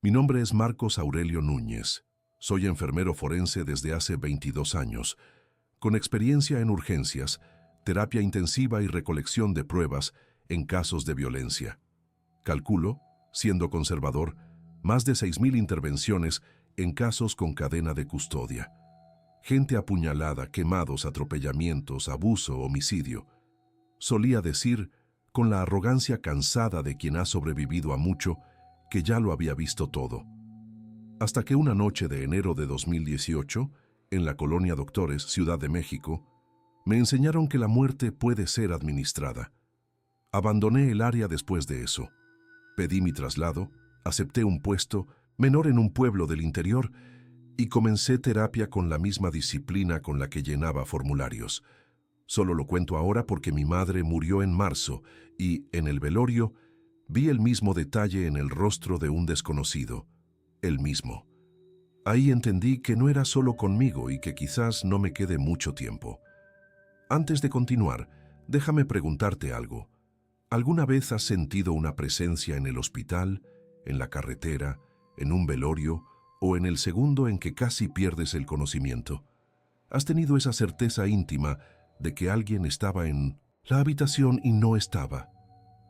Mi nombre es Marcos Aurelio Núñez. Soy enfermero forense desde hace 22 años, con experiencia en urgencias, terapia intensiva y recolección de pruebas en casos de violencia. Calculo, siendo conservador, más de 6.000 intervenciones en casos con cadena de custodia. Gente apuñalada, quemados, atropellamientos, abuso, homicidio. Solía decir, con la arrogancia cansada de quien ha sobrevivido a mucho, que ya lo había visto todo. Hasta que una noche de enero de 2018, en la colonia Doctores, Ciudad de México, me enseñaron que la muerte puede ser administrada. Abandoné el área después de eso. Pedí mi traslado, acepté un puesto menor en un pueblo del interior y comencé terapia con la misma disciplina con la que llenaba formularios. Solo lo cuento ahora porque mi madre murió en marzo y, en el velorio, vi el mismo detalle en el rostro de un desconocido, el mismo. Ahí entendí que no era solo conmigo y que quizás no me quede mucho tiempo. Antes de continuar, déjame preguntarte algo. ¿Alguna vez has sentido una presencia en el hospital, en la carretera, en un velorio o en el segundo en que casi pierdes el conocimiento? ¿Has tenido esa certeza íntima de que alguien estaba en la habitación y no estaba?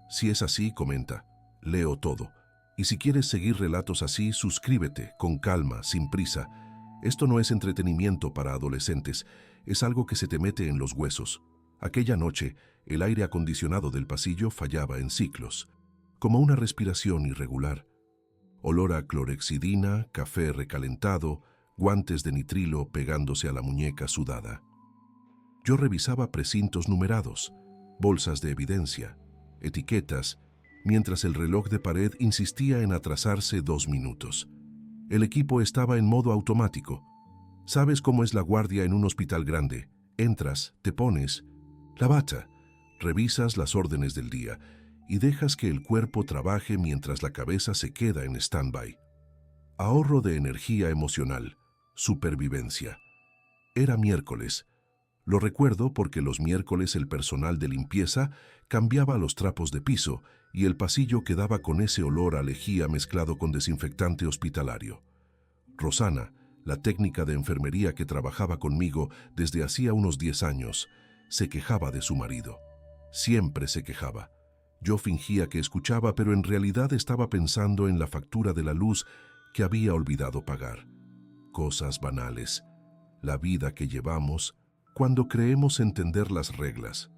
Si es así, comenta. Leo todo. Y si quieres seguir relatos así, suscríbete, con calma, sin prisa. Esto no es entretenimiento para adolescentes, es algo que se te mete en los huesos. Aquella noche, el aire acondicionado del pasillo fallaba en ciclos, como una respiración irregular. Olor a clorexidina, café recalentado, guantes de nitrilo pegándose a la muñeca sudada. Yo revisaba precintos numerados, bolsas de evidencia, etiquetas, mientras el reloj de pared insistía en atrasarse 2 minutos. El equipo estaba en modo automático. ¿Sabes cómo es la guardia en un hospital grande? Entras, te pones la bata, revisas las órdenes del día y dejas que el cuerpo trabaje mientras la cabeza se queda en stand-by. Ahorro de energía emocional, supervivencia. Era miércoles. Lo recuerdo porque los miércoles el personal de limpieza cambiaba los trapos de piso y el pasillo quedaba con ese olor a lejía mezclado con desinfectante hospitalario. Rosana, la técnica de enfermería que trabajaba conmigo desde hacía unos 10 años, se quejaba de su marido. Siempre se quejaba. Yo fingía que escuchaba, pero en realidad estaba pensando en la factura de la luz que había olvidado pagar. Cosas banales. La vida que llevamos cuando creemos entender las reglas.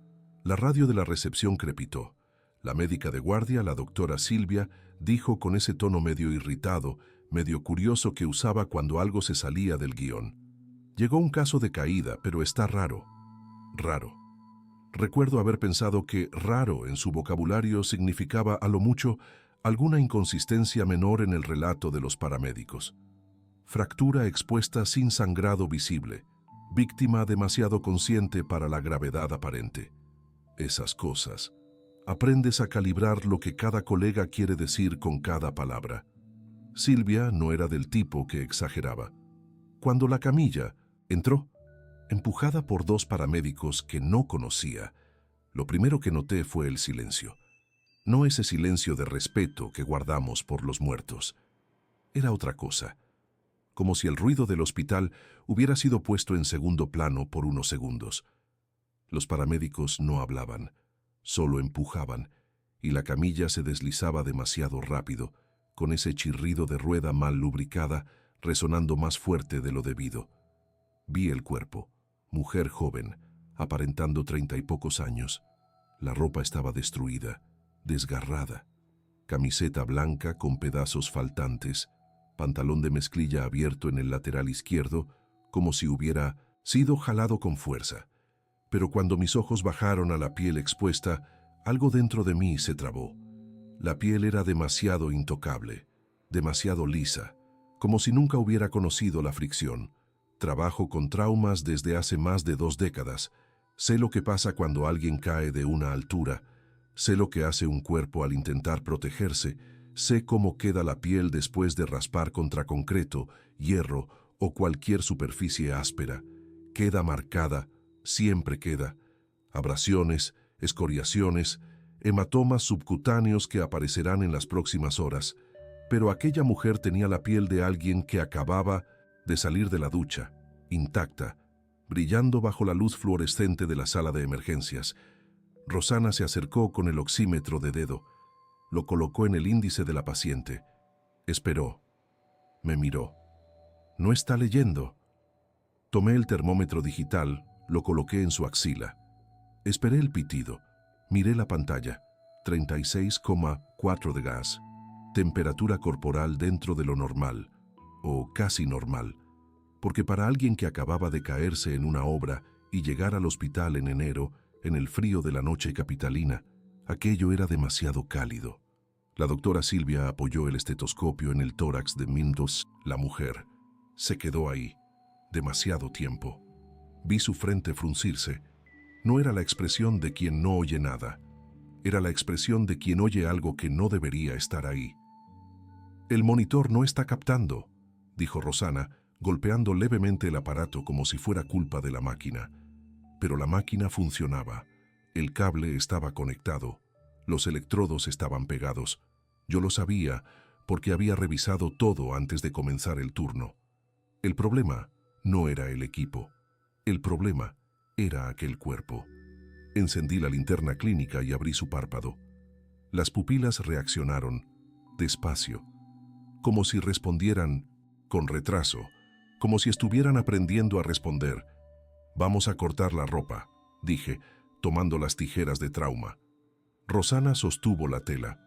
La radio de la recepción crepitó. La médica de guardia, la doctora Silvia, dijo con ese tono medio irritado, medio curioso que usaba cuando algo se salía del guión. Llegó un caso de caída, pero está raro. Raro. Recuerdo haber pensado que raro en su vocabulario significaba a lo mucho alguna inconsistencia menor en el relato de los paramédicos. Fractura expuesta sin sangrado visible. Víctima demasiado consciente para la gravedad aparente. Esas cosas. Aprendes a calibrar lo que cada colega quiere decir con cada palabra. Silvia no era del tipo que exageraba. Cuando la camilla entró, empujada por 2 paramédicos que no conocía, lo primero que noté fue el silencio. No ese silencio de respeto que guardamos por los muertos. Era otra cosa. Como si el ruido del hospital hubiera sido puesto en segundo plano por unos segundos. Los paramédicos no hablaban, solo empujaban, y la camilla se deslizaba demasiado rápido, con ese chirrido de rueda mal lubricada resonando más fuerte de lo debido. Vi el cuerpo, mujer joven, aparentando 30 y pocos años. La ropa estaba destruida, desgarrada. Camiseta blanca con pedazos faltantes, pantalón de mezclilla abierto en el lateral izquierdo, como si hubiera sido jalado con fuerza. Pero cuando mis ojos bajaron a la piel expuesta, algo dentro de mí se trabó. La piel era demasiado intocable, demasiado lisa, como si nunca hubiera conocido la fricción. Trabajo con traumas desde hace más de 2 décadas. Sé lo que pasa cuando alguien cae de una altura. Sé lo que hace un cuerpo al intentar protegerse. Sé cómo queda la piel después de raspar contra concreto, hierro o cualquier superficie áspera. Queda marcada, siempre queda. Abrasiones, escoriaciones, hematomas subcutáneos que aparecerán en las próximas horas. Pero aquella mujer tenía la piel de alguien que acababa de salir de la ducha, intacta, brillando bajo la luz fluorescente de la sala de emergencias. Rosana se acercó con el oxímetro de dedo, lo colocó en el índice de la paciente. Esperó. Me miró. No está leyendo. Tomé el termómetro digital, lo coloqué en su axila. Esperé el pitido. Miré la pantalla. 36,4 de gas. Temperatura corporal dentro de lo normal, o casi normal, porque para alguien que acababa de caerse en una obra y llegar al hospital en enero, en el frío de la noche capitalina, aquello era demasiado cálido. La doctora Silvia apoyó el estetoscopio en el tórax de Mindos, la mujer. Se quedó ahí, demasiado tiempo. Vi su frente fruncirse. No era la expresión de quien no oye nada. Era la expresión de quien oye algo que no debería estar ahí. «El monitor no está captando», dijo Rosana, golpeando levemente el aparato como si fuera culpa de la máquina. Pero la máquina funcionaba. El cable estaba conectado. Los electrodos estaban pegados. Yo lo sabía porque había revisado todo antes de comenzar el turno. El problema no era el equipo. El problema era aquel cuerpo. Encendí la linterna clínica y abrí su párpado. Las pupilas reaccionaron, despacio, como si respondieran con retraso, como si estuvieran aprendiendo a responder. «Vamos a cortar la ropa», dije, tomando las tijeras de trauma. Rosana sostuvo la tela.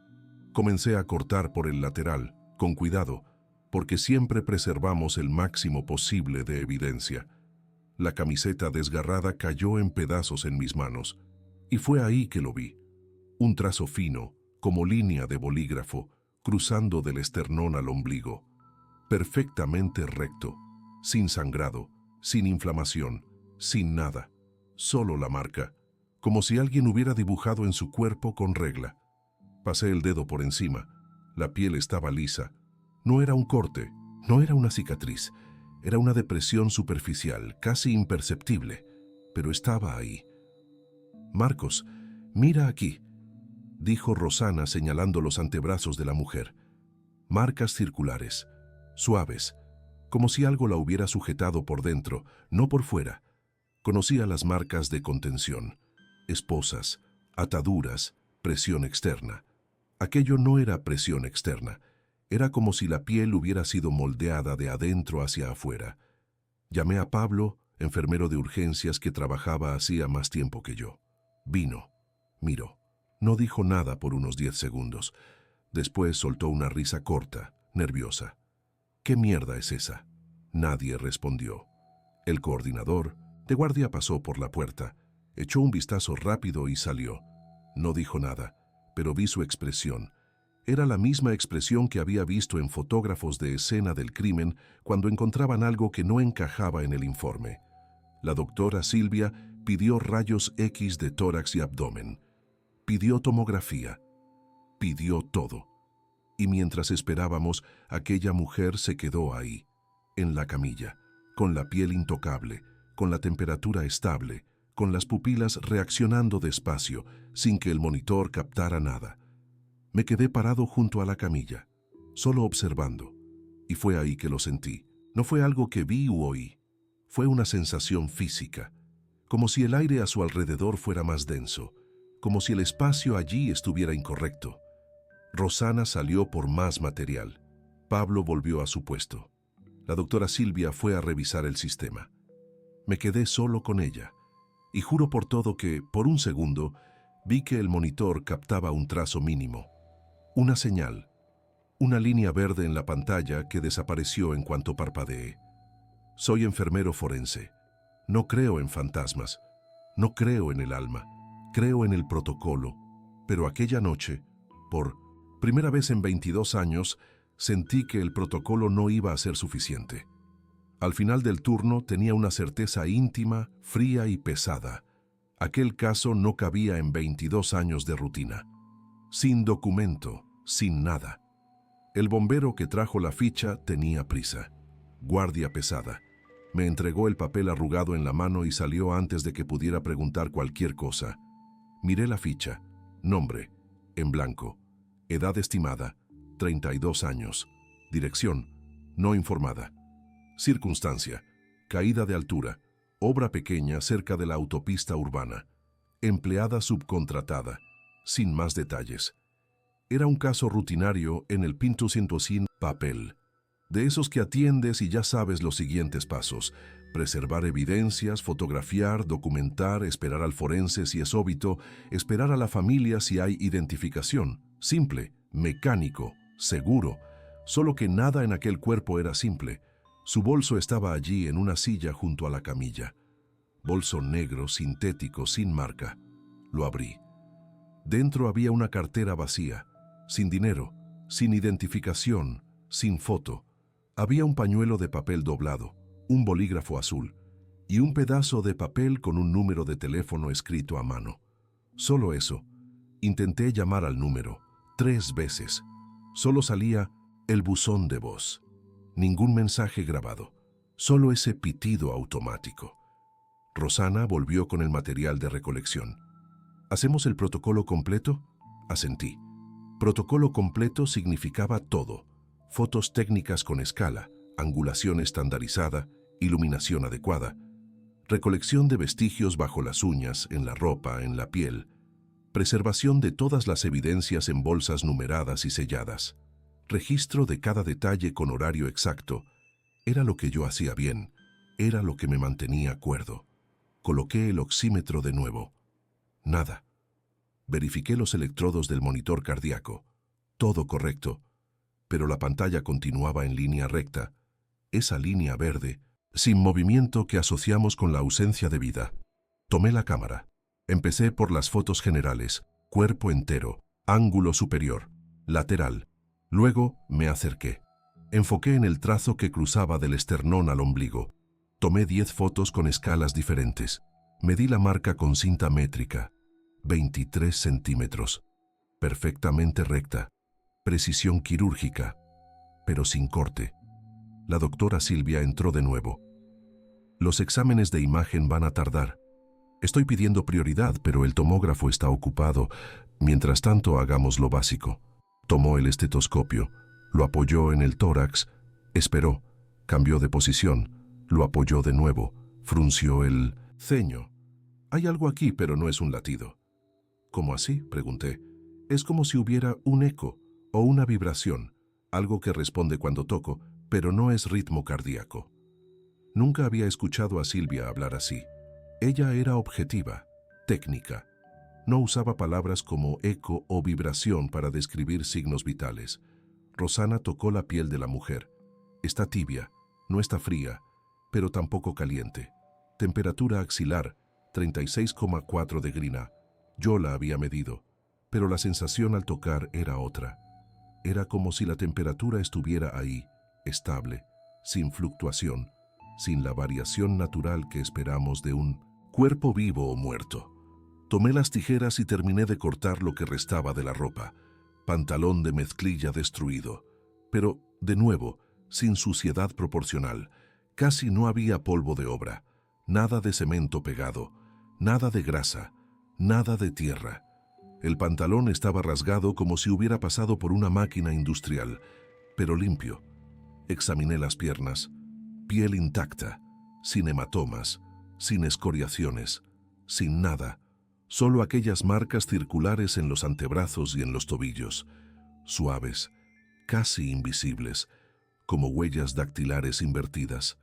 Comencé a cortar por el lateral, con cuidado, porque siempre preservamos el máximo posible de evidencia. La camiseta desgarrada cayó en pedazos en mis manos, y fue ahí que lo vi. Un trazo fino, como línea de bolígrafo, cruzando del esternón al ombligo. Perfectamente recto, sin sangrado, sin inflamación, sin nada. Solo la marca, como si alguien hubiera dibujado en su cuerpo con regla. Pasé el dedo por encima. La piel estaba lisa. No era un corte, no era una cicatriz. Era una depresión superficial, casi imperceptible, pero estaba ahí. «Marcos, mira aquí», dijo Rosana señalando los antebrazos de la mujer. Marcas circulares, suaves, como si algo la hubiera sujetado por dentro, no por fuera. Conocía las marcas de contención, esposas, ataduras, presión externa. Aquello no era presión externa. Era como si la piel hubiera sido moldeada de adentro hacia afuera. Llamé a Pablo, enfermero de urgencias que trabajaba hacía más tiempo que yo. Vino, miró. No dijo nada por unos 10 segundos. Después soltó una risa corta, nerviosa. «¿Qué mierda es esa?». Nadie respondió. El coordinador de guardia pasó por la puerta, echó un vistazo rápido y salió. No dijo nada, pero vi su expresión. Era la misma expresión que había visto en fotógrafos de escena del crimen cuando encontraban algo que no encajaba en el informe. La doctora Silvia pidió rayos X de tórax y abdomen. Pidió tomografía. Pidió todo. Y mientras esperábamos, aquella mujer se quedó ahí, en la camilla, con la piel intocable, con la temperatura estable, con las pupilas reaccionando despacio, sin que el monitor captara nada. Me quedé parado junto a la camilla, solo observando, y fue ahí que lo sentí. No fue algo que vi u oí, fue una sensación física, como si el aire a su alrededor fuera más denso, como si el espacio allí estuviera incorrecto. Rosana salió por más material. Pablo volvió a su puesto. La doctora Silvia fue a revisar el sistema. Me quedé solo con ella, y juro por todo que, por un segundo, vi que el monitor captaba un trazo mínimo. Una señal, una línea verde en la pantalla que desapareció en cuanto parpadeé. Soy enfermero forense. No creo en fantasmas. No creo en el alma. Creo en el protocolo. Pero aquella noche, por primera vez en 22 años, sentí que el protocolo no iba a ser suficiente. Al final del turno tenía una certeza íntima, fría y pesada. Aquel caso no cabía en 22 años de rutina. Sin documento, sin nada. El bombero que trajo la ficha tenía prisa. Guardia pesada. Me entregó el papel arrugado en la mano y salió antes de que pudiera preguntar cualquier cosa. Miré la ficha. Nombre, en blanco. Edad estimada, 32 años. Dirección, no informada. Circunstancia, caída de altura, obra pequeña cerca de la autopista urbana. Empleada subcontratada, sin más detalles. Era un caso rutinario en el Pinto sin papel. De esos que atiendes y ya sabes los siguientes pasos: preservar evidencias, fotografiar, documentar, esperar al forense si es óbito, esperar a la familia si hay identificación. Simple, mecánico, seguro. Solo que nada en aquel cuerpo era simple. Su bolso estaba allí en una silla junto a la camilla. Bolso negro, sintético, sin marca. Lo abrí. Dentro había una cartera vacía, sin dinero, sin identificación, sin foto. Había un pañuelo de papel doblado, un bolígrafo azul y un pedazo de papel con un número de teléfono escrito a mano. Solo eso. Intenté llamar al número 3 veces. Solo salía el buzón de voz. Ningún mensaje grabado, solo ese pitido automático. Rosana volvió con el material de recolección. ¿Hacemos el protocolo completo? Asentí. Protocolo completo significaba todo: fotos técnicas con escala, angulación estandarizada, iluminación adecuada, recolección de vestigios bajo las uñas, en la ropa, en la piel, preservación de todas las evidencias en bolsas numeradas y selladas, registro de cada detalle con horario exacto. Era lo que yo hacía bien, era lo que me mantenía cuerdo. Coloqué el oxímetro de nuevo. Nada. Verifiqué los electrodos del monitor cardíaco. Todo correcto. Pero la pantalla continuaba en línea recta, esa línea verde, sin movimiento que asociamos con la ausencia de vida. Tomé la cámara. Empecé por las fotos generales: cuerpo entero, ángulo superior, lateral. Luego me acerqué. Enfoqué en el trazo que cruzaba del esternón al ombligo. Tomé 10 fotos con escalas diferentes. Medí la marca con cinta métrica. 23 centímetros. Perfectamente recta. Precisión quirúrgica, pero sin corte. La doctora Silvia entró de nuevo. Los exámenes de imagen van a tardar. Estoy pidiendo prioridad, pero el tomógrafo está ocupado. Mientras tanto, hagamos lo básico. Tomó el estetoscopio, lo apoyó en el tórax, esperó, cambió de posición, lo apoyó de nuevo, frunció el ceño. Hay algo aquí, pero no es un latido. ¿Cómo así?, pregunté. Es como si hubiera un eco o una vibración, algo que responde cuando toco, pero no es ritmo cardíaco. Nunca había escuchado a Silvia hablar así. Ella era objetiva, técnica. No usaba palabras como eco o vibración para describir signos vitales. Rosana tocó la piel de la mujer. Está tibia, no está fría, pero tampoco caliente. Temperatura axilar, 36,4 de Grina. Yo la había medido, pero la sensación al tocar era otra. Era como si la temperatura estuviera ahí, estable, sin fluctuación, sin la variación natural que esperamos de un cuerpo vivo o muerto. Tomé las tijeras y terminé de cortar lo que restaba de la ropa. Pantalón de mezclilla destruido, pero, de nuevo, sin suciedad proporcional. Casi no había polvo de obra, nada de cemento pegado, nada de grasa, nada de tierra. El pantalón estaba rasgado como si hubiera pasado por una máquina industrial, pero limpio. Examiné las piernas, piel intacta, sin hematomas, sin escoriaciones, sin nada, solo aquellas marcas circulares en los antebrazos y en los tobillos, suaves, casi invisibles, como huellas dactilares invertidas.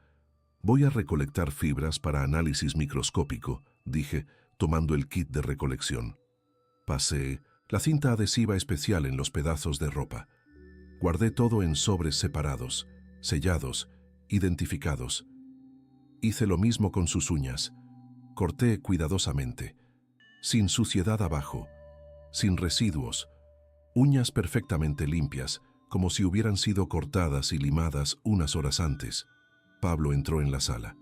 Voy a recolectar fibras para análisis microscópico, dije, tomando el kit de recolección. Pasé la cinta adhesiva especial en los pedazos de ropa. Guardé todo en sobres separados, sellados, identificados. Hice lo mismo con sus uñas. Corté cuidadosamente, sin suciedad abajo, sin residuos, uñas perfectamente limpias, como si hubieran sido cortadas y limadas unas horas antes. Pablo entró en la sala.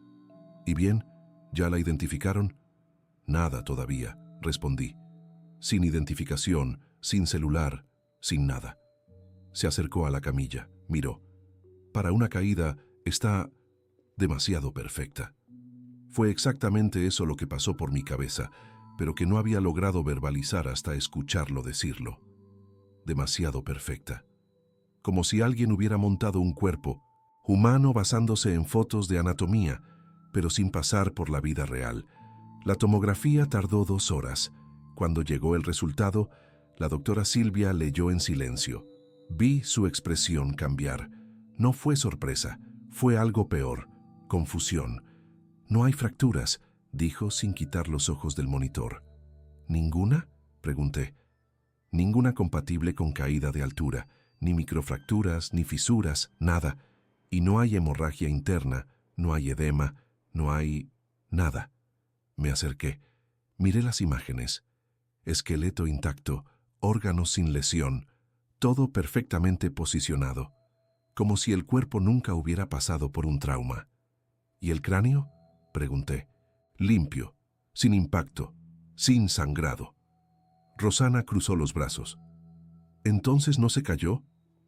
¿Y bien? ¿Ya la identificaron? Nada todavía, respondí. Sin identificación, sin celular, sin nada. Se acercó a la camilla, miró. Para una caída, está demasiado perfecta. Fue exactamente eso lo que pasó por mi cabeza, pero que no había logrado verbalizar hasta escucharlo decirlo. Demasiado perfecta. como si alguien hubiera montado un cuerpo humano basándose en fotos de anatomía, pero sin pasar por la vida real. La tomografía tardó 2 horas. Cuando llegó el resultado, la doctora Silvia leyó en silencio. Vi su expresión cambiar. No fue sorpresa, fue algo peor, confusión. «No hay fracturas», dijo sin quitar los ojos del monitor. «¿Ninguna?», pregunté. «Ninguna compatible con caída de altura, ni microfracturas, ni fisuras, nada. Y no hay hemorragia interna, no hay edema, no hay nada». Me acerqué, miré las imágenes. Esqueleto intacto, órganos sin lesión, todo perfectamente posicionado, como si el cuerpo nunca hubiera pasado por un trauma. «¿Y el cráneo?», pregunté. «Limpio, sin impacto, sin sangrado». Rosana cruzó los brazos. «¿Entonces no se cayó?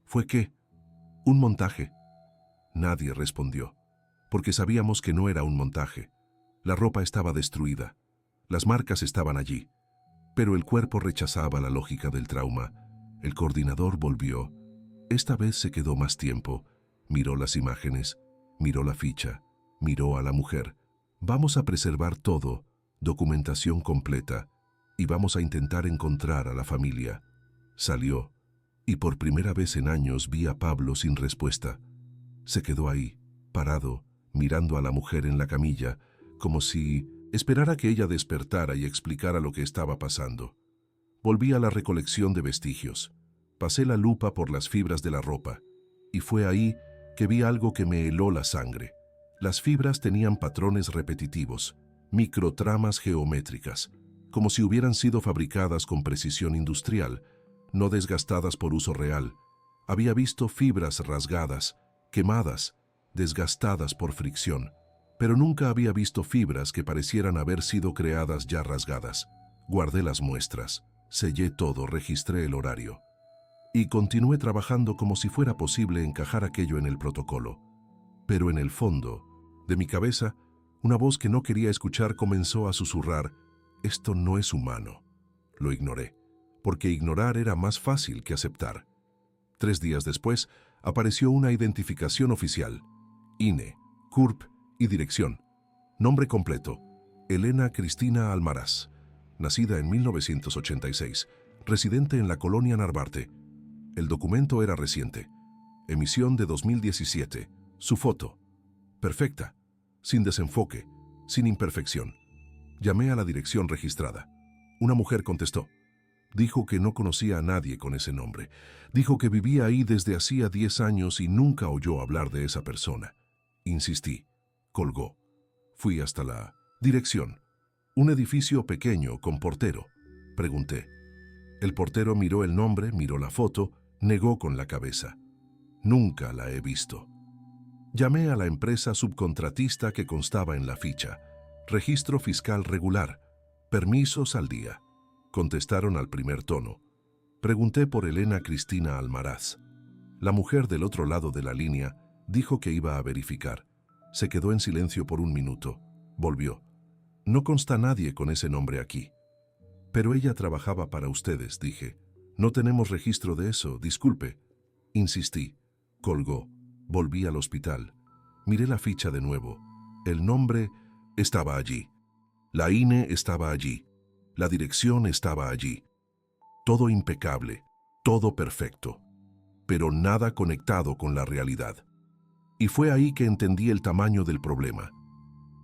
¿Fue qué? ¿Un montaje?». Nadie respondió, porque sabíamos que no era un montaje. La ropa estaba destruida, las marcas estaban allí, pero el cuerpo rechazaba la lógica del trauma. El coordinador volvió. Esta vez se quedó más tiempo. Miró las imágenes, miró la ficha, miró a la mujer. «Vamos a preservar todo, documentación completa, y vamos a intentar encontrar a la familia». Salió, y por primera vez en años vi a Pablo sin respuesta. Se quedó ahí, parado, mirando a la mujer en la camilla, como si esperara que ella despertara y explicara lo que estaba pasando. Volví a la recolección de vestigios. Pasé la lupa por las fibras de la ropa, y fue ahí que vi algo que me heló la sangre. Las fibras tenían patrones repetitivos, microtramas geométricas, como si hubieran sido fabricadas con precisión industrial, no desgastadas por uso real. Había visto fibras rasgadas, quemadas, desgastadas por fricción, pero nunca había visto fibras que parecieran haber sido creadas ya rasgadas. Guardé las muestras, sellé todo, registré el horario. Y continué trabajando como si fuera posible encajar aquello en el protocolo. Pero en el fondo, de mi cabeza, una voz que no quería escuchar comenzó a susurrar: «Esto no es humano». Lo ignoré, porque ignorar era más fácil que aceptar. 3 días después, apareció una identificación oficial: INE, CURP y dirección. Nombre completo: Elena Cristina Almaraz, nacida en 1986, residente en la colonia Narvarte. El documento era reciente. Emisión de 2017. Su foto: perfecta, sin desenfoque, sin imperfección. Llamé a la dirección registrada. Una mujer contestó. Dijo que no conocía a nadie con ese nombre. Dijo que vivía ahí desde hacía 10 años y nunca oyó hablar de esa persona. Insistí. Colgó. Fui hasta la dirección. Un edificio pequeño con portero. Pregunté. El portero miró el nombre, miró la foto, negó con la cabeza. Nunca la he visto. Llamé a la empresa subcontratista que constaba en la ficha. Registro fiscal regular. Permisos al día. Contestaron al primer tono. Pregunté por Elena Cristina Almaraz. La mujer del otro lado de la línea dijo que iba a verificar. Se quedó en silencio por 1 minuto. Volvió. «No consta nadie con ese nombre aquí». «Pero ella trabajaba para ustedes», dije. «No tenemos registro de eso, disculpe». Insistí. Colgó. Volví al hospital. Miré la ficha de nuevo. El nombre estaba allí. La INE estaba allí. La dirección estaba allí. Todo impecable, todo perfecto, pero nada conectado con la realidad. Y fue ahí que entendí el tamaño del problema.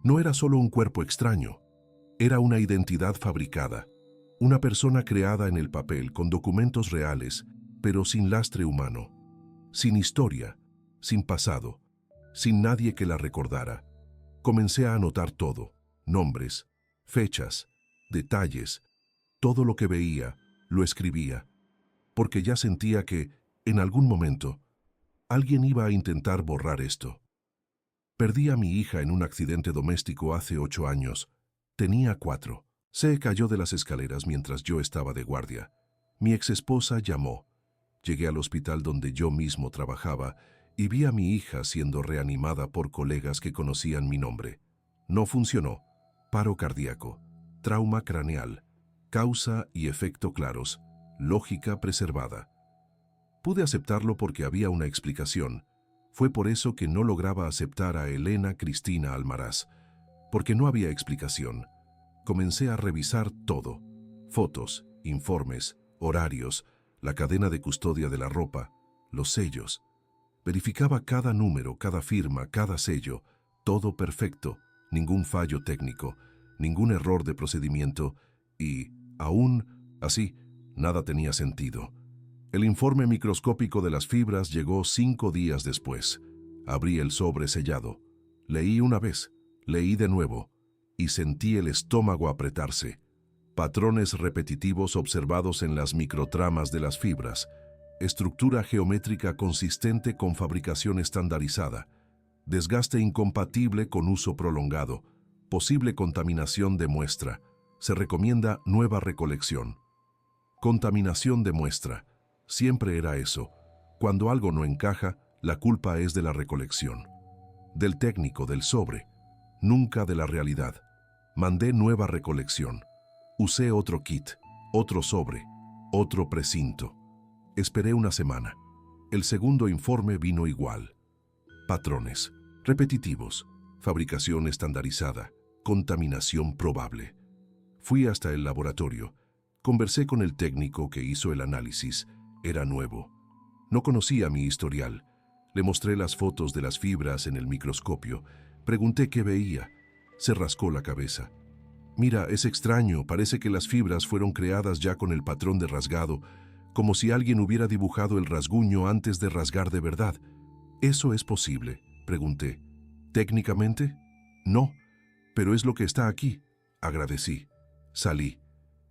No era solo un cuerpo extraño, era una identidad fabricada, una persona creada en el papel con documentos reales, pero sin lastre humano, sin historia, sin pasado, sin nadie que la recordara. Comencé a anotar todo: nombres, fechas, detalles, todo lo que veía, lo escribía, porque ya sentía que, en algún momento, alguien iba a intentar borrar esto. Perdí a mi hija en un accidente doméstico hace 8 años. Tenía 4. Se cayó de las escaleras mientras yo estaba de guardia. Mi exesposa llamó. Llegué al hospital donde yo mismo trabajaba y vi a mi hija siendo reanimada por colegas que conocían mi nombre. No funcionó. Paro cardíaco, trauma craneal, causa y efecto claros, lógica preservada. Pude aceptarlo porque había una explicación. Fue por eso que no lograba aceptar a Elena Cristina Almaraz, porque no había explicación. Comencé a revisar todo: fotos, informes, horarios, la cadena de custodia de la ropa, los sellos. Verificaba cada número, cada firma, cada sello, todo perfecto, ningún fallo técnico, ningún error de procedimiento y, aún así, nada tenía sentido. El informe microscópico de las fibras llegó 5 días después. Abrí el sobre sellado. Leí una vez, leí de nuevo, y sentí el estómago apretarse. Patrones repetitivos observados en las microtramas de las fibras, estructura geométrica consistente con fabricación estandarizada, desgaste incompatible con uso prolongado, posible contaminación de muestra. Se recomienda nueva recolección. Contaminación de muestra. Siempre era eso. Cuando algo no encaja, la culpa es de la recolección. Del técnico, del sobre. Nunca de la realidad. Mandé nueva recolección. Usé otro kit, otro sobre, otro precinto. Esperé una semana. El segundo informe vino igual. Patrones repetitivos, fabricación estandarizada, contaminación probable. Fui hasta el laboratorio. Conversé con el técnico que hizo el análisis. Era nuevo. No conocía mi historial. Le mostré las fotos de las fibras en el microscopio. Pregunté qué veía. Se rascó la cabeza. Mira, es extraño, parece que las fibras fueron creadas ya con el patrón de rasgado, como si alguien hubiera dibujado el rasguño antes de rasgar de verdad. ¿Eso es posible?, pregunté. ¿Técnicamente? No, pero es lo que está aquí. Agradecí. Salí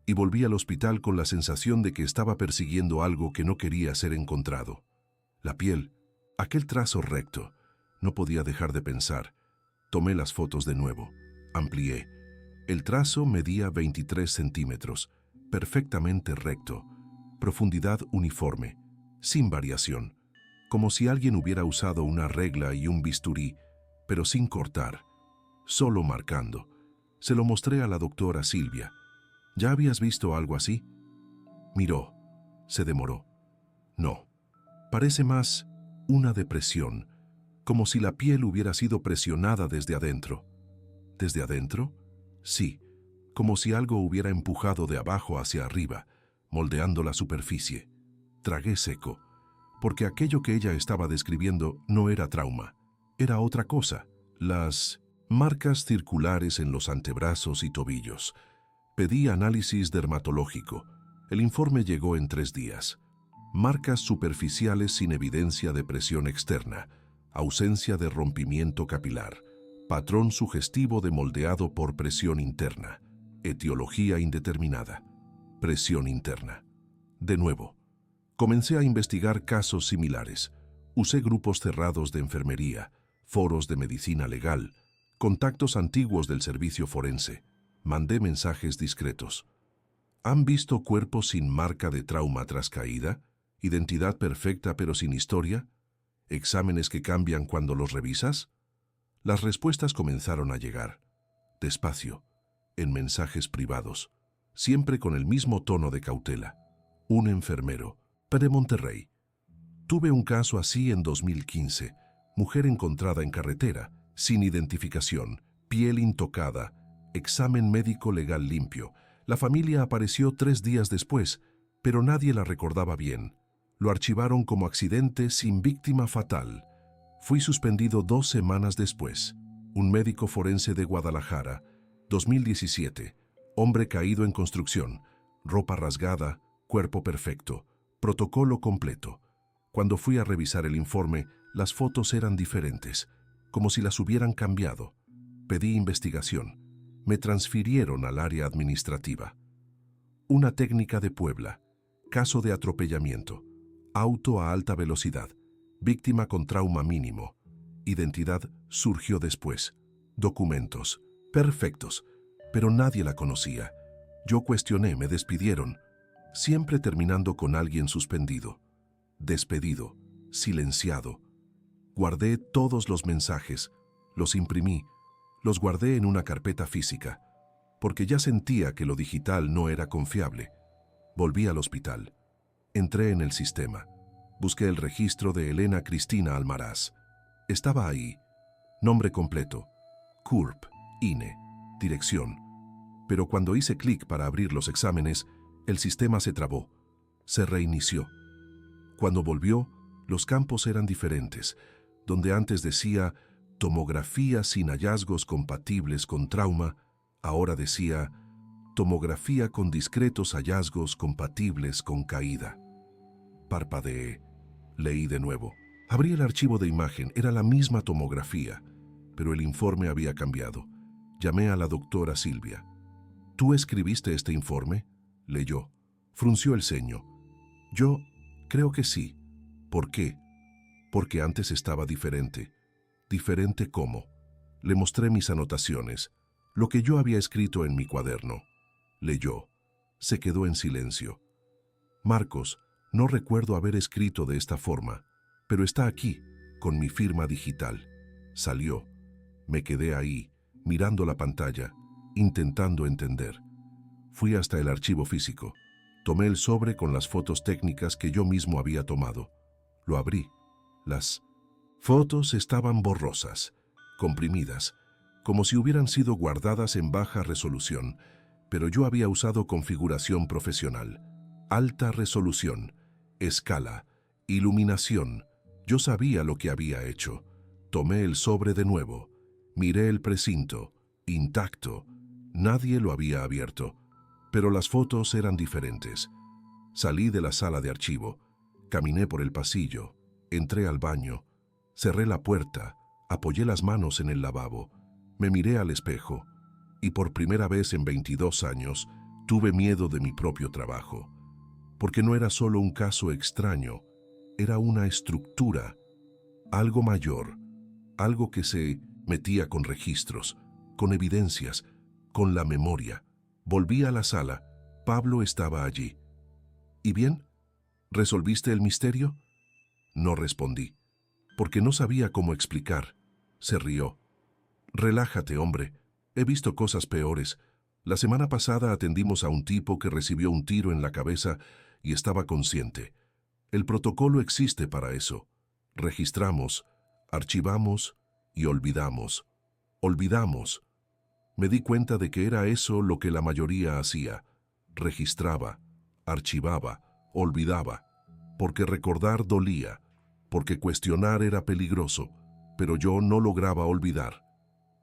y volví al hospital con la sensación de que estaba persiguiendo algo que no quería ser encontrado. La piel, aquel trazo recto. No podía dejar de pensar. Tomé las fotos de nuevo. Amplié. El trazo medía 23 centímetros, perfectamente recto. Profundidad uniforme, sin variación. Como si alguien hubiera usado una regla y un bisturí, pero sin cortar, solo marcando. Se lo mostré a la doctora Silvia. ¿Ya habías visto algo así? Miró. Se demoró. No. Parece más una depresión, como si la piel hubiera sido presionada desde adentro. ¿Desde adentro? Sí, como si algo hubiera empujado de abajo hacia arriba, moldeando la superficie. Tragué seco, porque aquello que ella estaba describiendo no era trauma, era otra cosa: las marcas circulares en los antebrazos y tobillos. Pedí análisis dermatológico. El informe llegó en 3 días. Marcas superficiales sin evidencia de presión externa, ausencia de rompimiento capilar, patrón sugestivo de moldeado por presión interna, etiología indeterminada, presión interna. De nuevo, comencé a investigar casos similares. Usé grupos cerrados de enfermería, foros de medicina legal, contactos antiguos del servicio forense. Mandé mensajes discretos. ¿Han visto cuerpos sin marca de trauma tras caída? ¿Identidad perfecta pero sin historia? ¿Exámenes que cambian cuando los revisas? Las respuestas comenzaron a llegar, despacio, en mensajes privados, siempre con el mismo tono de cautela. Un enfermero, de Monterrey. Tuve un caso así en 2015. Mujer encontrada en carretera, sin identificación, piel intocada, examen médico legal limpio. La familia apareció 3 días después, pero nadie la recordaba bien. Lo archivaron como accidente sin víctima fatal. Fui suspendido 2 semanas después. Un médico forense de Guadalajara, 2017. Hombre caído en construcción, ropa rasgada, cuerpo perfecto, protocolo completo. Cuando fui a revisar el informe, las fotos eran diferentes, como si las hubieran cambiado. Pedí investigación. Me transfirieron al área administrativa. Una técnica de Puebla. Caso de atropellamiento. Auto a alta velocidad. Víctima con trauma mínimo. Identidad surgió después. Documentos. Perfectos. Pero nadie la conocía. Yo cuestioné, me despidieron. Siempre terminando con alguien suspendido. Despedido. Silenciado. Guardé todos los mensajes. Los imprimí. Los guardé en una carpeta física. Porque ya sentía que lo digital no era confiable. Volví al hospital. Entré en el sistema. Busqué el registro de Elena Cristina Almaraz. Estaba ahí. Nombre completo, CURP, INE, dirección. Pero cuando hice clic para abrir los exámenes, el sistema se trabó. Se reinició. Cuando volvió, los campos eran diferentes. Donde antes decía tomografía sin hallazgos compatibles con trauma, ahora decía tomografía con discretos hallazgos compatibles con caída. Parpadeé. Leí de nuevo. Abrí el archivo de imagen. Era la misma tomografía, pero el informe había cambiado. Llamé a la doctora Silvia. ¿Tú escribiste este informe? Leyó. Frunció el ceño. Yo creo que sí. ¿Por qué? Porque antes estaba diferente. ¿Diferente cómo? Le mostré mis anotaciones, lo que yo había escrito en mi cuaderno. Leyó. Se quedó en silencio. Marcos, no recuerdo haber escrito de esta forma, pero está aquí, con mi firma digital. Salió. Me quedé ahí, mirando la pantalla, intentando entender. Fui hasta el archivo físico. Tomé el sobre con las fotos técnicas que yo mismo había tomado. Lo abrí. Las fotos estaban borrosas, comprimidas, como si hubieran sido guardadas en baja resolución, pero yo había usado configuración profesional, alta resolución, escala, iluminación. Yo sabía lo que había hecho. Tomé el sobre de nuevo, miré el precinto, intacto. Nadie lo había abierto, pero las fotos eran diferentes. Salí de la sala de archivo, caminé por el pasillo, entré al baño, cerré la puerta, apoyé las manos en el lavabo, me miré al espejo y por primera vez en 22 años tuve miedo de mi propio trabajo, porque no era solo un caso extraño, era una estructura, algo mayor, algo que se metía con registros, con evidencias, con la memoria. Volví a la sala. Pablo estaba allí. ¿Y bien? ¿Resolviste el misterio? No respondí, porque no sabía cómo explicar. Se rió. Relájate, hombre. He visto cosas peores. La semana pasada atendimos a un tipo que recibió un tiro en la cabeza y estaba consciente. El protocolo existe para eso. Registramos, archivamos y olvidamos. Olvidamos. Me di cuenta de que era eso lo que la mayoría hacía. Registraba, archivaba, olvidaba. Porque recordar dolía, porque cuestionar era peligroso, pero yo no lograba olvidar.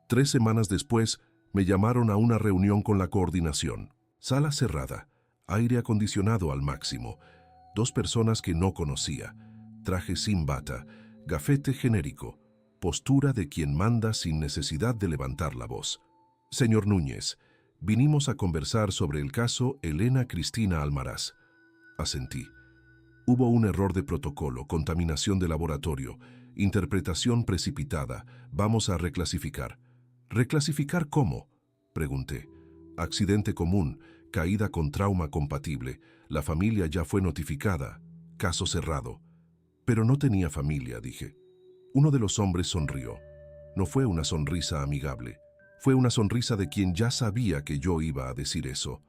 3 semanas después, me llamaron a una reunión con la coordinación. Sala cerrada, aire acondicionado al máximo, 2 personas que no conocía, traje sin bata, gafete genérico, postura de quien manda sin necesidad de levantar la voz. Señor Núñez, vinimos a conversar sobre el caso Elena Cristina Almaraz. Asentí. Hubo un error de protocolo, contaminación de laboratorio, interpretación precipitada. Vamos a reclasificar. ¿Reclasificar cómo? Pregunté. Accidente común, caída con trauma compatible. La familia ya fue notificada. Caso cerrado. Pero no tenía familia, dije. Uno de los hombres sonrió. No fue una sonrisa amigable. Fue una sonrisa de quien ya sabía que yo iba a decir eso.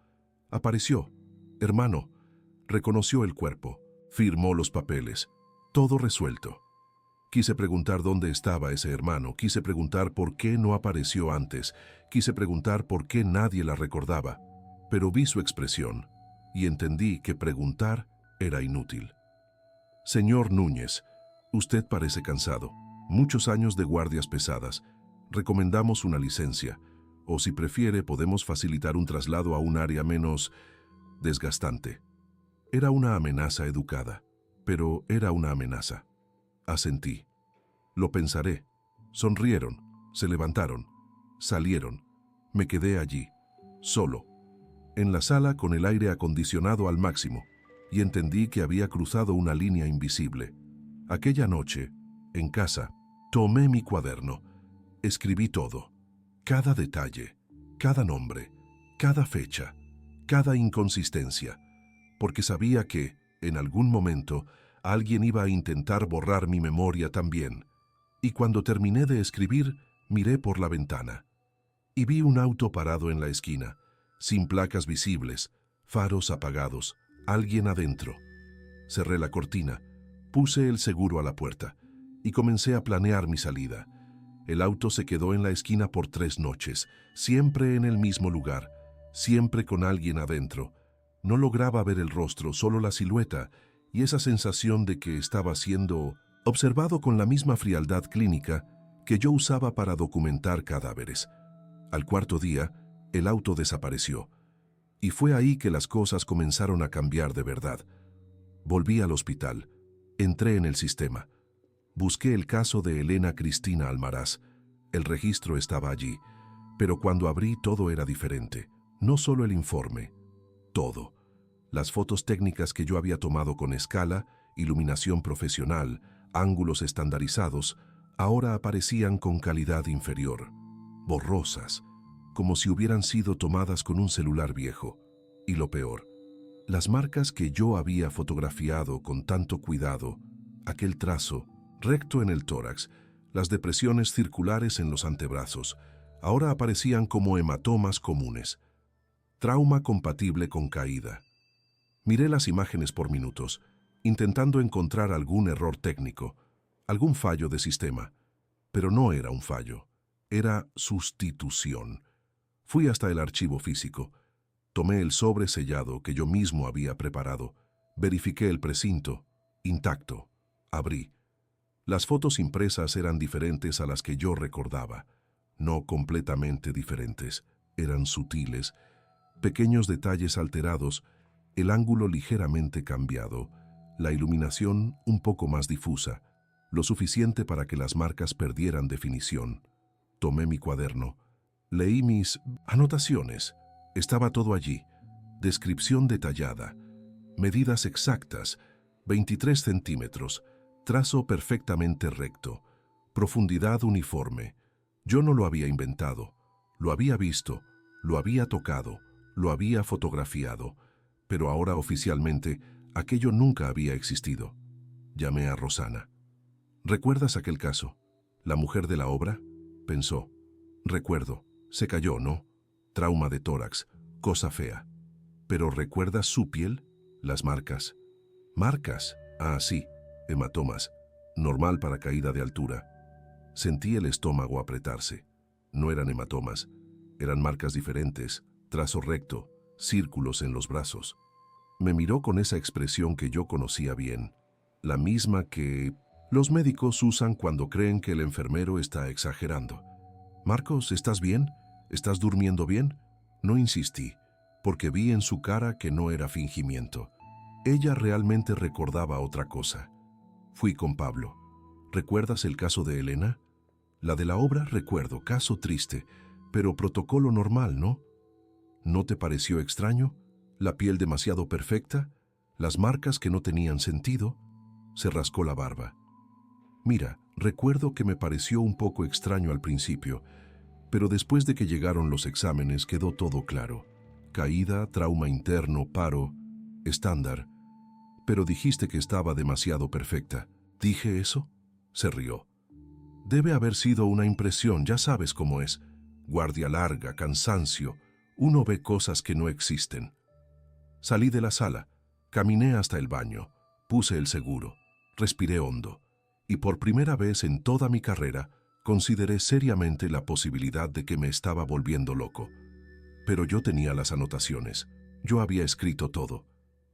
Apareció. Hermano. Reconoció el cuerpo. Firmó los papeles. Todo resuelto. Quise preguntar dónde estaba ese hermano. Quise preguntar por qué no apareció antes. Quise preguntar por qué nadie la recordaba. Pero vi su expresión y entendí que preguntar era inútil. Señor Núñez, usted parece cansado. Muchos años de guardias pesadas. Recomendamos una licencia. O si prefiere, podemos facilitar un traslado a un área menos desgastante. Era una amenaza educada, pero era una amenaza. Asentí. Lo pensaré. Sonrieron, se levantaron, salieron. Me quedé allí, solo, en la sala con el aire acondicionado al máximo, y entendí que había cruzado una línea invisible. Aquella noche, en casa, tomé mi cuaderno, escribí todo, cada detalle, cada nombre, cada fecha, cada inconsistencia, porque sabía que, en algún momento, alguien iba a intentar borrar mi memoria también. Y cuando terminé de escribir, miré por la ventana. Y vi un auto parado en la esquina, sin placas visibles, faros apagados, alguien adentro. Cerré la cortina, Puse el seguro a la puerta y comencé a planear mi salida. El auto se quedó en la esquina por 3 noches, siempre en el mismo lugar, siempre con alguien adentro. No lograba ver el rostro, solo la silueta y esa sensación de que estaba siendo observado con la misma frialdad clínica que yo usaba para documentar cadáveres. Al 4.º día, el auto desapareció. Y fue ahí que las cosas comenzaron a cambiar de verdad. Volví al hospital. Entré en el sistema. Busqué el caso de Elena Cristina Almaraz. El registro estaba allí, pero cuando abrí todo era diferente. No solo el informe, todo. Las fotos técnicas que yo había tomado con escala, iluminación profesional, ángulos estandarizados, ahora aparecían con calidad inferior, borrosas, como si hubieran sido tomadas con un celular viejo. Y lo peor, las marcas que yo había fotografiado con tanto cuidado, aquel trazo recto en el tórax, las depresiones circulares en los antebrazos, ahora aparecían como hematomas comunes. Trauma compatible con caída. Miré las imágenes por minutos, intentando encontrar algún error técnico, algún fallo de sistema. Pero no era un fallo, era sustitución. Fui hasta el archivo físico. Tomé el sobre sellado que yo mismo había preparado. Verifiqué el precinto, intacto. Abrí. Las fotos impresas eran diferentes a las que yo recordaba. No completamente diferentes, eran sutiles. Pequeños detalles alterados, el ángulo ligeramente cambiado, la iluminación un poco más difusa, lo suficiente para que las marcas perdieran definición. Tomé mi cuaderno. Leí mis anotaciones. Estaba todo allí. Descripción detallada. Medidas exactas. 23 centímetros. Trazo perfectamente recto. Profundidad uniforme. Yo no lo había inventado. Lo había visto. Lo había tocado. Lo había fotografiado. Pero ahora oficialmente, aquello nunca había existido. Llamé a Rosana. ¿Recuerdas aquel caso? ¿La mujer de la obra? Pensó. Recuerdo. Se cayó, ¿no? Trauma de tórax. Cosa fea. ¿Pero recuerdas su piel? Las marcas. ¿Marcas? Ah, sí. Hematomas. Normal para caída de altura. Sentí el estómago apretarse. No eran hematomas. Eran marcas diferentes. Trazo recto. Círculos en los brazos. Me miró con esa expresión que yo conocía bien. La misma que los médicos usan cuando creen que el enfermero está exagerando. «Marcos, ¿estás bien? ¿Estás durmiendo bien?» No insistí, porque vi en su cara que no era fingimiento. Ella realmente recordaba otra cosa. Fui con Pablo. ¿Recuerdas el caso de Elena? La de la obra, recuerdo, caso triste, pero protocolo normal, ¿no? ¿No te pareció extraño? ¿La piel demasiado perfecta? ¿Las marcas que no tenían sentido? Se rascó la barba. Mira, recuerdo que me pareció un poco extraño al principio, pero después de que llegaron los exámenes quedó todo claro. Caída, trauma interno, paro, estándar. Pero dijiste que estaba demasiado perfecta. ¿Dije eso? Se rió. Debe haber sido una impresión, ya sabes cómo es. Guardia larga, cansancio. Uno ve cosas que no existen. Salí de la sala, caminé hasta el baño, puse el seguro, respiré hondo. Y por primera vez en toda mi carrera, consideré seriamente la posibilidad de que me estaba volviendo loco. Pero yo tenía las anotaciones, yo había escrito todo,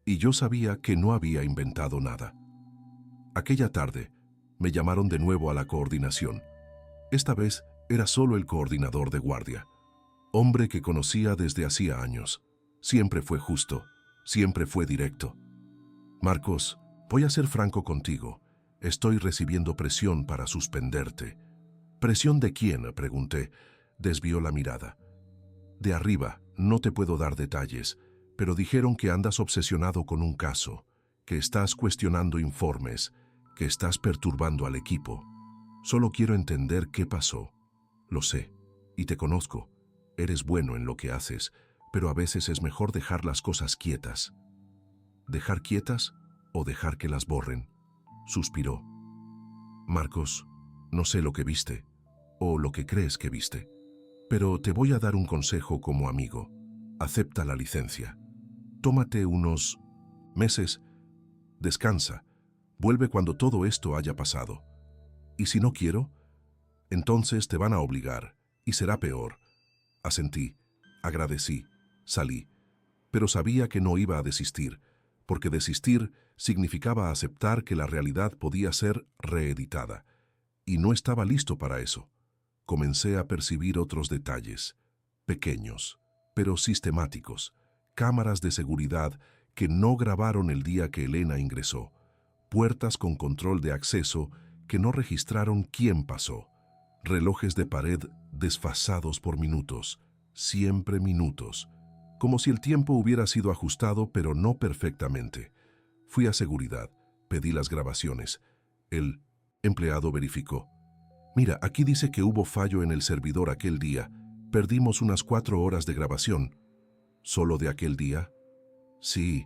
y yo sabía que no había inventado nada. Aquella tarde, me llamaron de nuevo a la coordinación. Esta vez era solo el coordinador de guardia, hombre que conocía desde hacía años. Siempre fue justo, siempre fue directo. Marcos, voy a ser franco contigo. Estoy recibiendo presión para suspenderte. ¿Presión de quién?, pregunté. Desvió la mirada. De arriba, no te puedo dar detalles, pero dijeron que andas obsesionado con un caso, que estás cuestionando informes, que estás perturbando al equipo. Solo quiero entender qué pasó. Lo sé, y te conozco. Eres bueno en lo que haces, pero a veces es mejor dejar las cosas quietas. ¿Dejar quietas o dejar que las borren? Suspiró. Marcos, no sé lo que viste, o lo que crees que viste, pero te voy a dar un consejo como amigo. Acepta la licencia. Tómate unos meses. Descansa. Vuelve cuando todo esto haya pasado. ¿Y si no quiero? Entonces te van a obligar, y será peor. Asentí, agradecí, salí, pero sabía que no iba a desistir, porque desistir significaba aceptar que la realidad podía ser reeditada, y no estaba listo para eso. Comencé a percibir otros detalles, pequeños, pero sistemáticos, cámaras de seguridad que no grabaron el día que Elena ingresó, puertas con control de acceso que no registraron quién pasó, relojes de pared desfasados por minutos, siempre minutos, como si el tiempo hubiera sido ajustado pero no perfectamente. Fui a seguridad, pedí las grabaciones. El empleado verificó. Mira, aquí dice que hubo fallo en el servidor aquel día. Perdimos unas 4 horas de grabación. ¿Solo de aquel día? Sí.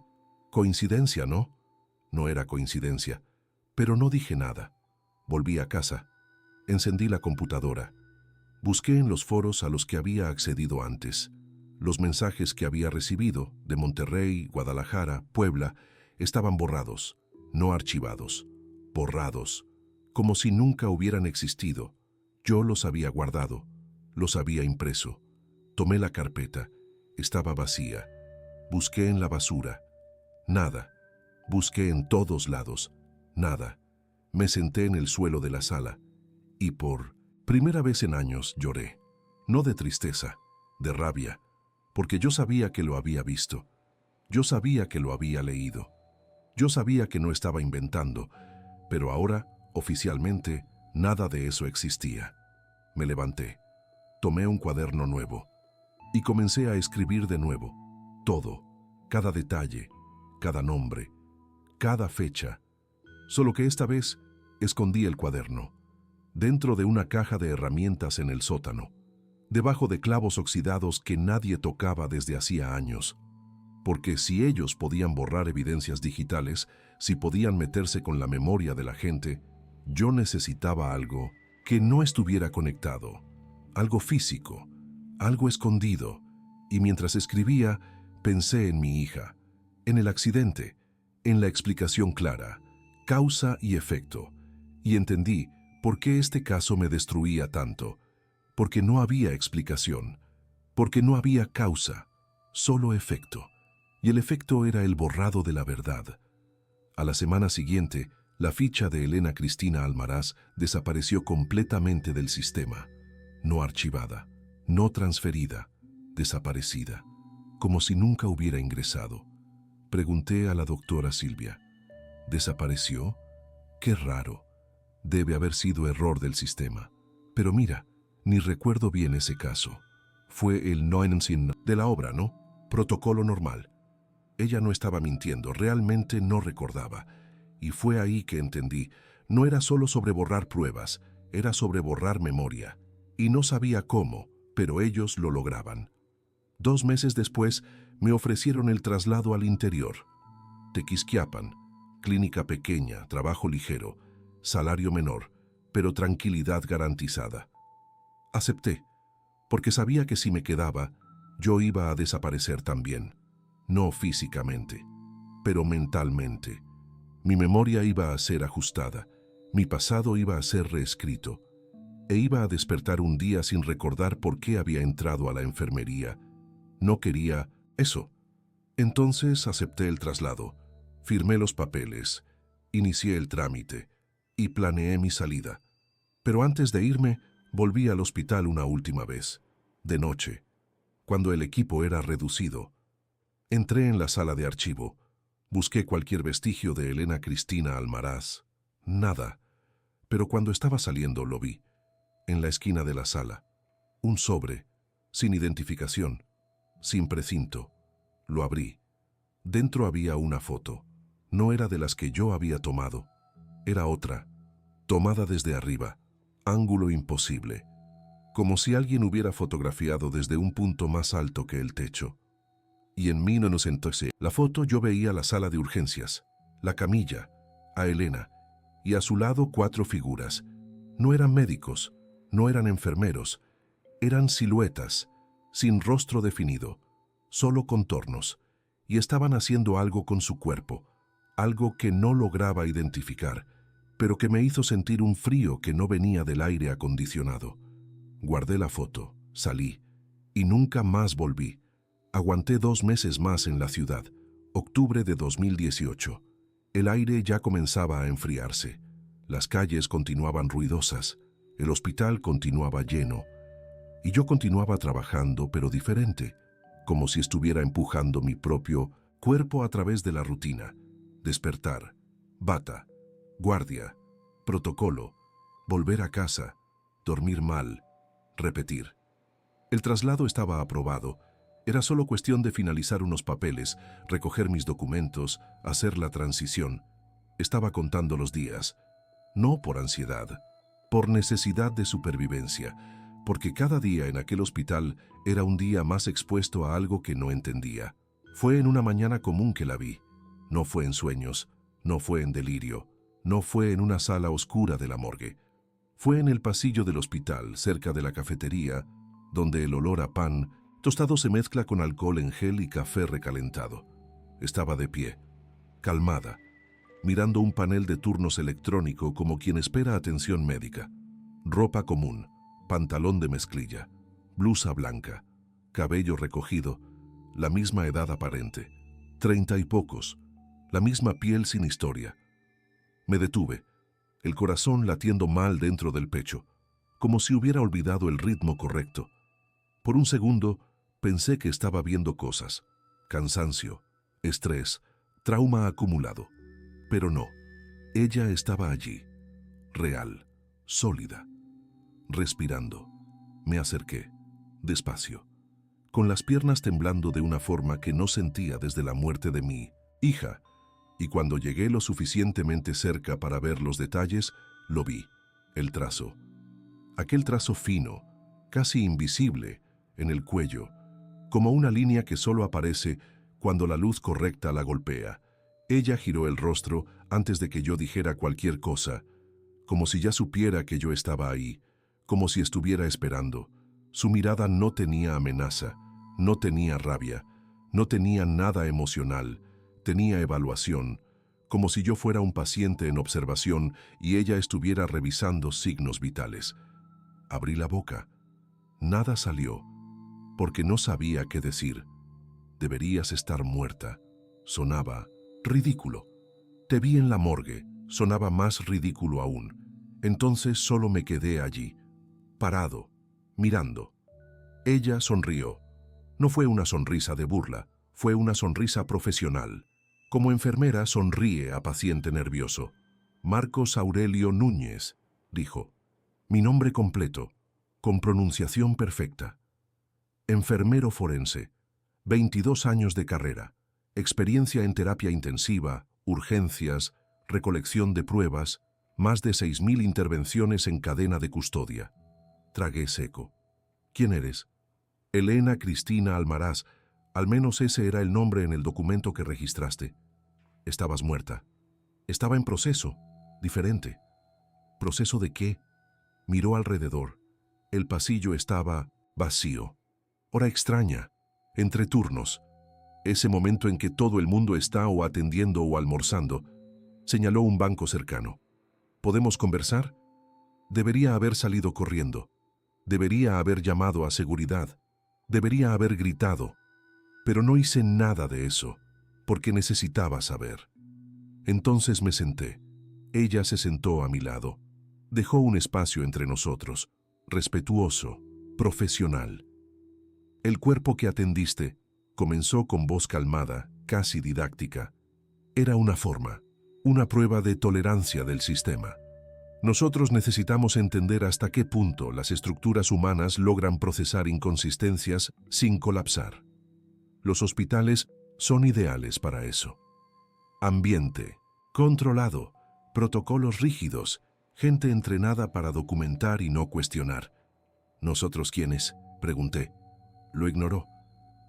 Coincidencia, ¿no? No era coincidencia. Pero no dije nada. Volví a casa. Encendí la computadora. Busqué en los foros a los que había accedido antes. Los mensajes que había recibido de Monterrey, Guadalajara, Puebla, estaban borrados, no archivados, borrados, como si nunca hubieran existido. Yo los había guardado, los había impreso. Tomé la carpeta, estaba vacía. Busqué en la basura, nada. Busqué en todos lados, nada. Me senté en el suelo de la sala y por primera vez en años lloré, no de tristeza, de rabia, porque yo sabía que lo había visto, yo sabía que lo había leído, yo sabía que no estaba inventando, pero ahora, oficialmente, nada de eso existía. Me levanté, tomé un cuaderno nuevo y comencé a escribir de nuevo, todo, cada detalle, cada nombre, cada fecha, solo que esta vez escondí el cuaderno dentro de una caja de herramientas en el sótano, debajo de clavos oxidados que nadie tocaba desde hacía años. Porque si ellos podían borrar evidencias digitales, si podían meterse con la memoria de la gente, yo necesitaba algo que no estuviera conectado, algo físico, algo escondido. Y mientras escribía, pensé en mi hija, en el accidente, en la explicación clara, causa y efecto, y entendí por qué este caso me destruía tanto, porque no había explicación, porque no había causa, solo efecto, y el efecto era el borrado de la verdad. A la semana siguiente, la ficha de Elena Cristina Almaraz desapareció completamente del sistema, no archivada, no transferida, desaparecida, como si nunca hubiera ingresado. Pregunté a la doctora Silvia, ¿desapareció? Qué raro. Debe haber sido error del sistema. Pero mira, ni recuerdo bien ese caso. Fue el no-en-sin de la obra, ¿no? Protocolo normal. Ella no estaba mintiendo, realmente no recordaba. Y fue ahí que entendí, no era solo sobre borrar pruebas, era sobre borrar memoria. Y no sabía cómo, pero ellos lo lograban. 2 meses después, me ofrecieron el traslado al interior. Tequisquiapan, clínica pequeña, trabajo ligero, salario menor, pero tranquilidad garantizada. Acepté, porque sabía que si me quedaba, yo iba a desaparecer también. No físicamente, pero mentalmente. Mi memoria iba a ser ajustada, mi pasado iba a ser reescrito, e iba a despertar un día sin recordar por qué había entrado a la enfermería. No quería eso. Entonces acepté el traslado, firmé los papeles, inicié el trámite y planeé mi salida. Pero antes de irme, volví al hospital una última vez, de noche, cuando el equipo era reducido. Entré en la sala de archivo, busqué cualquier vestigio de Elena Cristina Almaraz. Nada. Pero cuando estaba saliendo lo vi, en la esquina de la sala. Un sobre, sin identificación, sin precinto. Lo abrí. Dentro había una foto. No era de las que yo había tomado. Era otra, tomada desde arriba, ángulo imposible, como si alguien hubiera fotografiado desde un punto más alto que el techo. Y en mí no nos entonces. La foto yo veía la sala de urgencias, la camilla, a Elena, y a su lado 4 figuras. No eran médicos, no eran enfermeros, eran siluetas, sin rostro definido, solo contornos, y estaban haciendo algo con su cuerpo, algo que no lograba identificar, pero que me hizo sentir un frío que no venía del aire acondicionado. Guardé la foto, salí, y nunca más volví. Aguanté 2 meses más en la ciudad, octubre de 2018. El aire ya comenzaba a enfriarse. Las calles continuaban ruidosas, el hospital continuaba lleno, y yo continuaba trabajando, pero diferente, como si estuviera empujando mi propio cuerpo a través de la rutina. Despertar, bata, guardia, protocolo, volver a casa, dormir mal, repetir. El traslado estaba aprobado. Era solo cuestión de finalizar unos papeles, recoger mis documentos, hacer la transición. Estaba contando los días, no por ansiedad, por necesidad de supervivencia, porque cada día en aquel hospital era un día más expuesto a algo que no entendía. Fue en una mañana común que la vi. No fue en sueños, no fue en delirio, no fue en una sala oscura de la morgue. Fue en el pasillo del hospital, cerca de la cafetería, donde el olor a pan tostado se mezcla con alcohol en gel y café recalentado. Estaba de pie, calmada, mirando un panel de turnos electrónico como quien espera atención médica. Ropa común, pantalón de mezclilla, blusa blanca, cabello recogido, la misma edad aparente, 30 y pocos, la misma piel sin historia. Me detuve, el corazón latiendo mal dentro del pecho, como si hubiera olvidado el ritmo correcto. Por un segundo pensé que estaba viendo cosas, cansancio, estrés, trauma acumulado. Pero no, ella estaba allí, real, sólida, respirando. Me acerqué, despacio, con las piernas temblando de una forma que no sentía desde la muerte de mi hija, y cuando llegué lo suficientemente cerca para ver los detalles, lo vi, el trazo. Aquel trazo fino, casi invisible, en el cuello, como una línea que solo aparece cuando la luz correcta la golpea. Ella giró el rostro antes de que yo dijera cualquier cosa, como si ya supiera que yo estaba ahí, como si estuviera esperando. Su mirada no tenía amenaza, no tenía rabia, no tenía nada emocional, tenía evaluación, como si yo fuera un paciente en observación y ella estuviera revisando signos vitales. Abrí la boca. Nada salió, porque no sabía qué decir. Deberías estar muerta. Sonaba ridículo. Te vi en la morgue. Sonaba más ridículo aún. Entonces solo me quedé allí, parado, mirando. Ella sonrió. No fue una sonrisa de burla, fue una sonrisa profesional. Como enfermera sonríe a paciente nervioso. Marcos Aurelio Núñez, dijo. Mi nombre completo, con pronunciación perfecta. Enfermero forense, 22 años de carrera, experiencia en terapia intensiva, urgencias, recolección de pruebas, más de 6.000 intervenciones en cadena de custodia. Tragué seco. ¿Quién eres? Elena Cristina Almaraz, al menos ese era el nombre en el documento que registraste. Estabas muerta. Estaba en proceso, diferente. ¿Proceso de qué? Miró alrededor. El pasillo estaba vacío. Hora extraña, entre turnos. Ese momento en que todo el mundo está o atendiendo o almorzando. Señaló un banco cercano. ¿Podemos conversar? Debería haber salido corriendo. Debería haber llamado a seguridad. Debería haber gritado. Pero no hice nada de eso, porque necesitaba saber. Entonces me senté. Ella se sentó a mi lado. Dejó un espacio entre nosotros, respetuoso, profesional. El cuerpo que atendiste, comenzó con voz calmada, casi didáctica. Era una forma, una prueba de tolerancia del sistema. Nosotros necesitamos entender hasta qué punto las estructuras humanas logran procesar inconsistencias sin colapsar. Los hospitales son ideales para eso. Ambiente, controlado, protocolos rígidos, gente entrenada para documentar y no cuestionar. ¿Nosotros quiénes?, pregunté. Lo ignoró.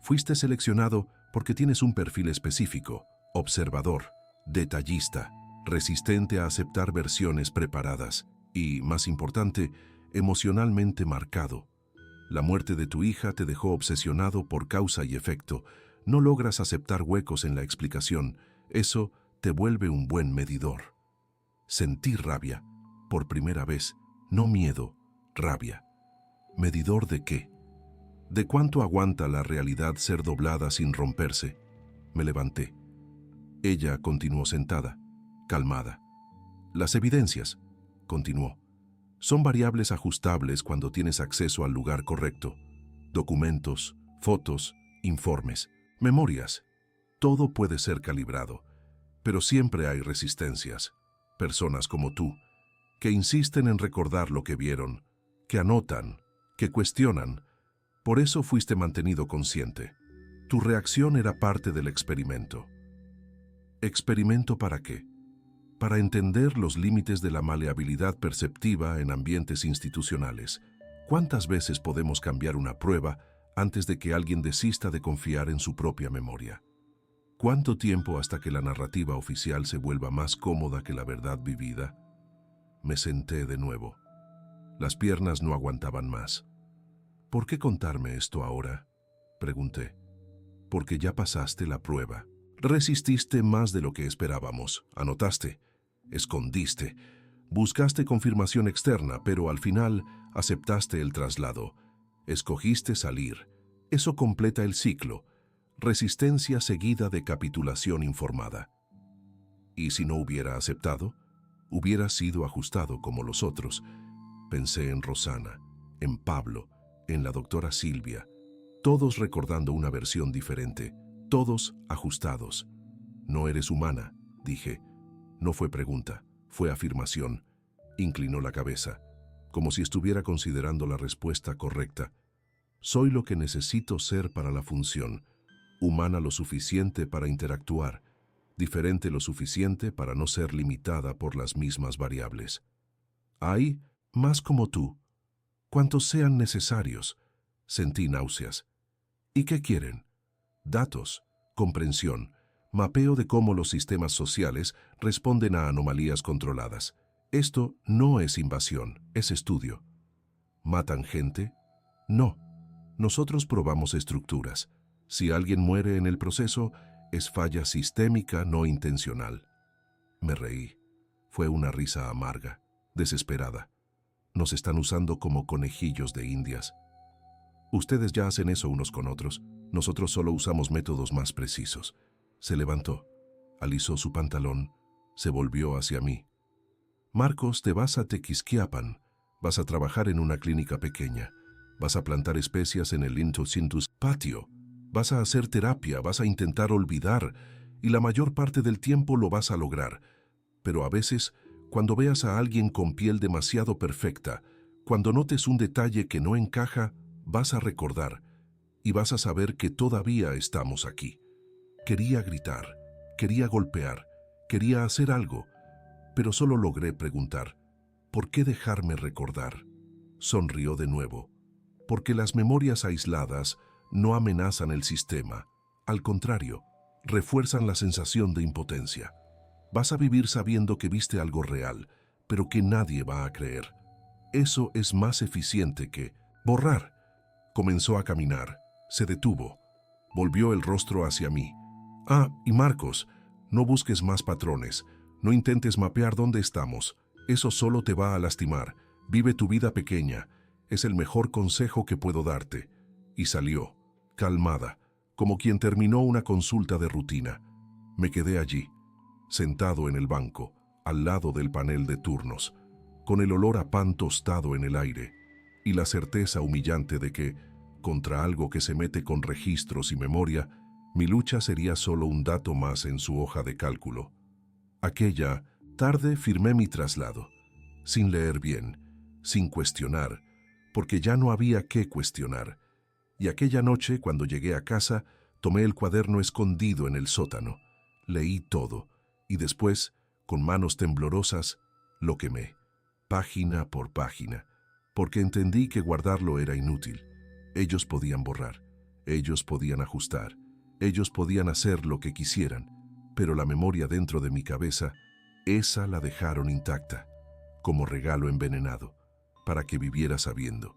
Fuiste seleccionado porque tienes un perfil específico, observador, detallista, resistente a aceptar versiones preparadas y, más importante, emocionalmente marcado. La muerte de tu hija te dejó obsesionado por causa y efecto. No logras aceptar huecos en la explicación. Eso te vuelve un buen medidor. Sentí rabia, por primera vez, no miedo, rabia. ¿Medidor de qué? ¿De cuánto aguanta la realidad ser doblada sin romperse? Me levanté. Ella continuó sentada, calmada. Las evidencias, continuó, son variables ajustables cuando tienes acceso al lugar correcto. Documentos, fotos, informes, memorias. Todo puede ser calibrado, pero siempre hay resistencias. Personas como tú, que insisten en recordar lo que vieron, que anotan, que cuestionan. Por eso fuiste mantenido consciente. Tu reacción era parte del experimento. ¿Experimento para qué? Para entender los límites de la maleabilidad perceptiva en ambientes institucionales. ¿Cuántas veces podemos cambiar una prueba antes de que alguien desista de confiar en su propia memoria? ¿Cuánto tiempo hasta que la narrativa oficial se vuelva más cómoda que la verdad vivida? Me senté de nuevo. Las piernas no aguantaban más. ¿Por qué contarme esto ahora?, pregunté. Porque ya pasaste la prueba. Resististe más de lo que esperábamos. Anotaste, escondiste, buscaste confirmación externa, pero al final aceptaste el traslado. Escogiste salir. Eso completa el ciclo. Resistencia seguida de capitulación informada. ¿Y si no hubiera aceptado? Hubiera sido ajustado como los otros. Pensé en Rosana, en Pablo, en la doctora Silvia, todos recordando una versión diferente, todos ajustados. No eres humana, dije. No fue pregunta, fue afirmación. Inclinó la cabeza, como si estuviera considerando la respuesta correcta. Soy lo que necesito ser para la función, humana lo suficiente para interactuar, diferente lo suficiente para no ser limitada por las mismas variables. Hay más como tú, cuantos sean necesarios. Sentí náuseas. ¿Y qué quieren? Datos, comprensión, mapeo de cómo los sistemas sociales responden a anomalías controladas. Esto no es invasión, es estudio. ¿Matan gente? No. Nosotros probamos estructuras. Si alguien muere en el proceso, es falla sistémica no intencional. Me reí. Fue una risa amarga, desesperada. Nos están usando como conejillos de indias. Ustedes ya hacen eso unos con otros. Nosotros solo usamos métodos más precisos. Se levantó, alisó su pantalón, se volvió hacia mí. Marcos, te vas a Tequisquiapan. Vas a trabajar en una clínica pequeña. Vas a plantar especias en el Intocintus patio. Vas a hacer terapia, vas a intentar olvidar, y la mayor parte del tiempo lo vas a lograr. Pero a veces, cuando veas a alguien con piel demasiado perfecta, cuando notes un detalle que no encaja, vas a recordar, y vas a saber que todavía estamos aquí. Quería gritar, quería golpear, quería hacer algo, pero solo logré preguntar, ¿por qué dejarme recordar? Sonrió de nuevo, porque las memorias aisladas no amenazan el sistema, al contrario, refuerzan la sensación de impotencia. Vas a vivir sabiendo que viste algo real, pero que nadie va a creer. Eso es más eficiente que borrar. Comenzó a caminar, se detuvo, volvió el rostro hacia mí. Ah, y Marcos, no busques más patrones, no intentes mapear dónde estamos, eso solo te va a lastimar. Vive tu vida pequeña, es el mejor consejo que puedo darte. Y salió, calmada, como quien terminó una consulta de rutina. Me quedé allí, sentado en el banco, al lado del panel de turnos, con el olor a pan tostado en el aire, y la certeza humillante de que, contra algo que se mete con registros y memoria, mi lucha sería solo un dato más en su hoja de cálculo. Aquella tarde firmé mi traslado, sin leer bien, sin cuestionar, porque ya no había qué cuestionar. Y aquella noche, cuando llegué a casa, tomé el cuaderno escondido en el sótano, leí todo, y después, con manos temblorosas, lo quemé, página por página, porque entendí que guardarlo era inútil. Ellos podían borrar, ellos podían ajustar, ellos podían hacer lo que quisieran, pero la memoria dentro de mi cabeza, esa la dejaron intacta, como regalo envenenado, para que viviera sabiendo.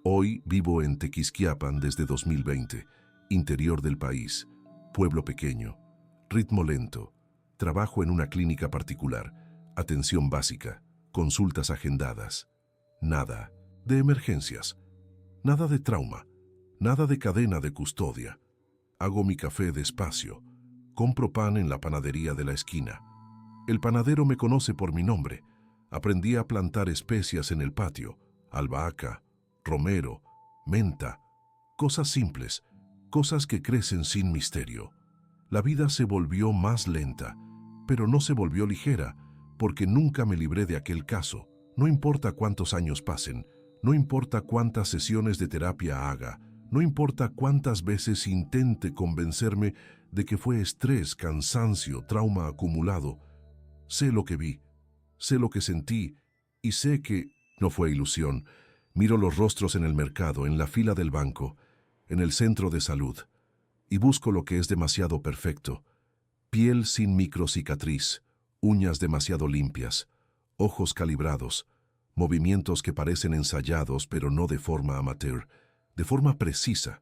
Hoy vivo en Tequisquiapan desde 2020, interior del país, pueblo pequeño, ritmo lento, Trabajo en una clínica particular. Atención básica, consultas agendadas. Nada de emergencias, nada de trauma, nada de cadena de custodia. Hago mi café despacio. Compro pan en la panadería de la esquina. El panadero me conoce por mi nombre. Aprendí a plantar especias en el patio, albahaca, romero, menta, cosas simples, cosas que crecen sin misterio. La vida se volvió más lenta, pero no se volvió ligera, porque nunca me libré de aquel caso. No importa cuántos años pasen, no importa cuántas sesiones de terapia haga, no importa cuántas veces intente convencerme de que fue estrés, cansancio, trauma acumulado. Sé lo que vi, sé lo que sentí y sé que no fue ilusión. Miro los rostros en el mercado, en la fila del banco, en el centro de salud, y busco lo que es demasiado perfecto. Piel sin microcicatriz, uñas demasiado limpias, ojos calibrados, movimientos que parecen ensayados pero no de forma amateur, de forma precisa.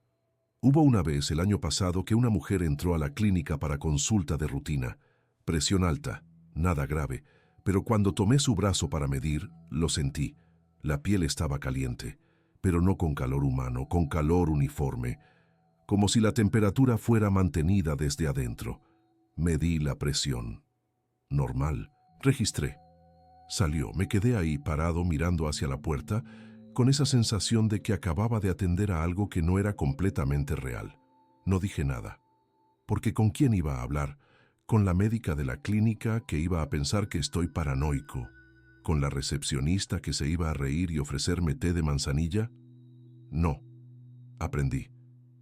Hubo una vez el año pasado que una mujer entró a la clínica para consulta de rutina. Presión alta, nada grave, pero cuando tomé su brazo para medir, lo sentí. La piel estaba caliente, pero no con calor humano, con calor uniforme, como si la temperatura fuera mantenida desde adentro. Medí la presión. Normal. Registré. Salió. Me quedé ahí parado mirando hacia la puerta, con esa sensación de que acababa de atender a algo que no era completamente real. No dije nada. Porque ¿con quién iba a hablar? ¿Con la médica de la clínica que iba a pensar que estoy paranoico? ¿Con la recepcionista que se iba a reír y ofrecerme té de manzanilla? No. Aprendí.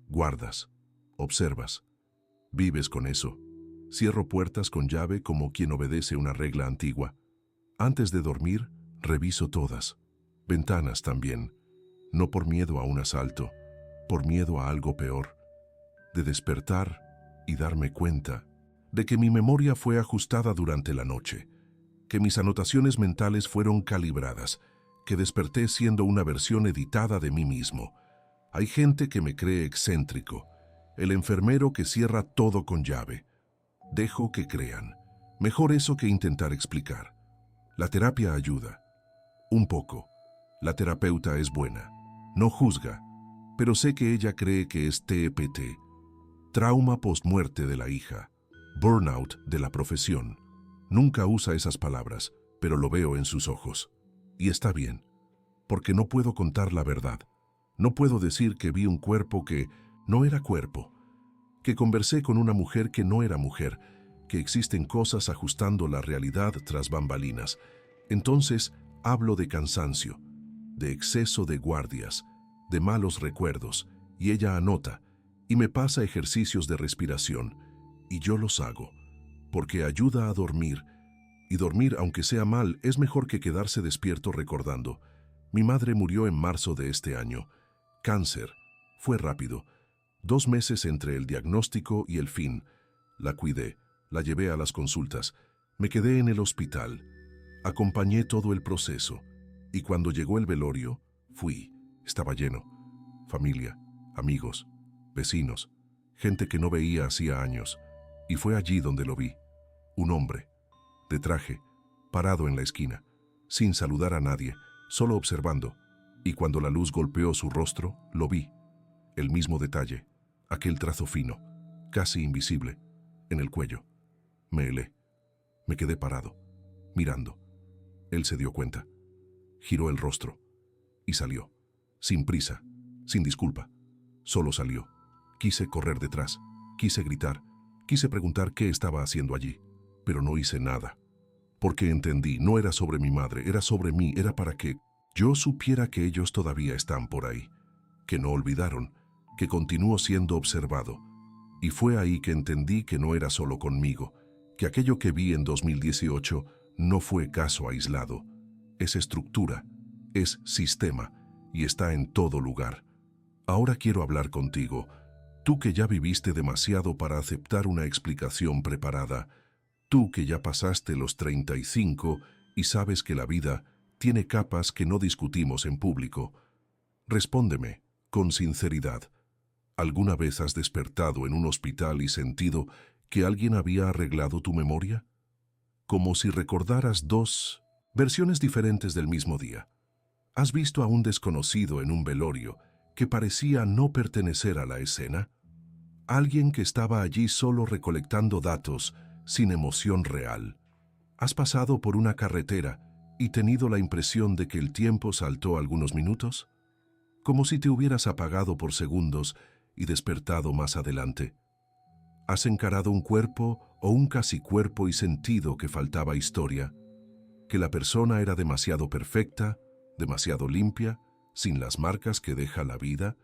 Guardas. Observas. Vives con eso. Cierro puertas con llave como quien obedece una regla antigua. Antes de dormir, reviso todas. Ventanas también. No por miedo a un asalto, por miedo a algo peor. De despertar y darme cuenta de que mi memoria fue ajustada durante la noche, que mis anotaciones mentales fueron calibradas, que desperté siendo una versión editada de mí mismo. Hay gente que me cree excéntrico, el enfermero que cierra todo con llave. Dejo que crean. Mejor eso que intentar explicar. La terapia ayuda. Un poco. La terapeuta es buena. No juzga, pero sé que ella cree que es TPT. Trauma postmuerte de la hija. Burnout de la profesión. Nunca usa esas palabras, pero lo veo en sus ojos. Y está bien, porque no puedo contar la verdad. No puedo decir que vi un cuerpo que no era cuerpo, que conversé con una mujer que no era mujer, que existen cosas ajustando la realidad tras bambalinas. Entonces hablo de cansancio, de exceso de guardias, de malos recuerdos, y ella anota, y me pasa ejercicios de respiración, y yo los hago, porque ayuda a dormir, y dormir, aunque sea mal, es mejor que quedarse despierto recordando. Mi madre murió en marzo de este año. Cáncer. Fue rápido. 2 meses entre el diagnóstico y el fin. La cuidé, la llevé a las consultas, me quedé en el hospital, acompañé todo el proceso, y cuando llegó el velorio, fui. Estaba lleno. Familia, amigos, vecinos, gente que no veía hacía años, y fue allí donde lo vi. Un hombre, de traje, parado en la esquina, sin saludar a nadie, solo observando, y cuando la luz golpeó su rostro, lo vi. El mismo detalle, aquel trazo fino, casi invisible, en el cuello. Me helé. Me quedé parado, mirando. Él se dio cuenta. Giró el rostro y salió, sin prisa, sin disculpa. Solo salió. Quise correr detrás, quise gritar, quise preguntar qué estaba haciendo allí, pero no hice nada. Porque entendí, no era sobre mi madre, era sobre mí, era para que yo supiera que ellos todavía están por ahí, que no olvidaron, que continúo siendo observado. Y fue ahí que entendí que no era solo conmigo, que aquello que vi en 2018 no fue caso aislado. Es estructura, es sistema, y está en todo lugar. Ahora quiero hablar contigo, tú que ya viviste demasiado para aceptar una explicación preparada, tú que ya pasaste los 35 y sabes que la vida tiene capas que no discutimos en público. Respóndeme, con sinceridad. ¿Alguna vez has despertado en un hospital y sentido ¿Que alguien había arreglado tu memoria? Como si recordaras dos versiones diferentes del mismo día. ¿Has visto a un desconocido en un velorio que parecía no pertenecer a la escena? Alguien que estaba allí solo recolectando datos, sin emoción real. ¿Has pasado por una carretera y tenido la impresión de que el tiempo saltó algunos minutos? Como si te hubieras apagado por segundos y despertado más adelante. ¿Has encarado un cuerpo o un casi cuerpo y sentido que faltaba historia? Que la persona era demasiado perfecta, demasiado limpia, sin las marcas que deja la vida.